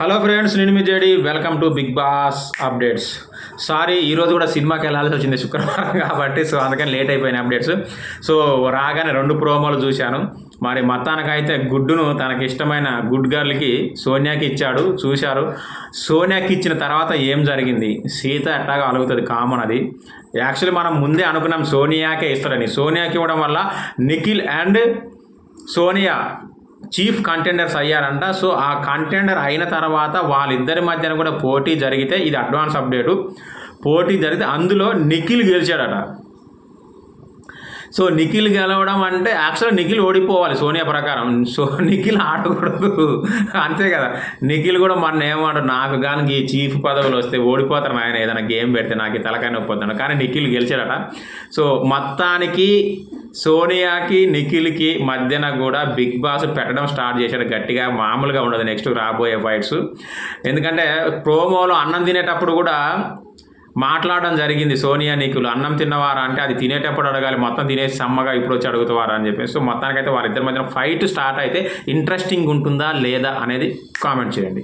Hello friends, నేను మీ JD. Welcome to Big Boss updates. Sorry, ఈరోజు కూడా సినిమాకి వెళ్ళాల్సి వచ్చింది శుక్రవారం కాబట్టి. అందుకని లేట్ అయిపోయిన అప్డేట్స్. రాగానే 2 ప్రోమోలు చూశాను. మరి మొత్తానికైతే గుడ్డును తనకి ఇష్టమైన గుడ్ గర్ల్కి సోనియాకి ఇచ్చాడు, చూశారు. సోనియాకి ఇచ్చిన తర్వాత ఏం జరిగింది? సీత ఎట్టాగా అలుగుతుంది, కామన్ అది. యాక్చువల్లీ మనం ముందే అనుకున్నాం సోనియాకే ఇస్తారని. సోనియాకి ఇవ్వడం వల్ల Nikhil and Sonia chief contenders అయ్యారంట. ఆ కంటెండర్ అయిన తర్వాత వాళ్ళిద్దరి మధ్యన కూడా పోటీ జరిగితే, ఇది అడ్వాన్స్ అప్డేటు, పోటీ జరిగితే అందులో నిఖిల్ గెలిచాడట. నిఖిల్ గెలవడం అంటే యాక్చువల్గా నిఖిల్ ఓడిపోవాలి సోనియా ప్రకారం. నిఖిల్ ఆడకూడదు, అంతే కదా. నిఖిల్ కూడా మన ఏమంటారు, నాకు కానీ ఈ చీఫ్ పదవులు వస్తే ఓడిపోతారు ఆయన, ఏదైనా గేమ్ పెడితే నాకు ఈ తలకాయ నొప్పొద్దాను. కానీ నిఖిల్ గెలిచాడట. మొత్తానికి సోనియాకి నిఖిల్కి మధ్యన కూడా బిగ్ బాస్ పెట్టడం స్టార్ట్ చేశాడు గట్టిగా. మామూలుగా ఉండదు నెక్స్ట్ రాబోయే ఫైట్స్. ఎందుకంటే ప్రోమోలో అన్నం తినేటప్పుడు కూడా మాట్లాడడం జరిగింది సోనియా నిఖిల్. అన్నం తిన్నవారా అంటే అది తినేటప్పుడు అడగాలి, మొత్తం తినేసి సమ్మగా ఇప్పుడు వచ్చి అడుగుతావారా అని చెప్పేసి. మొత్తానికైతే వాళ్ళిద్దరి మధ్యన ఫైట్ స్టార్ట్ అయితే ఇంట్రెస్టింగ్ ఉంటుందా లేదా అనేది కామెంట్ చేయండి.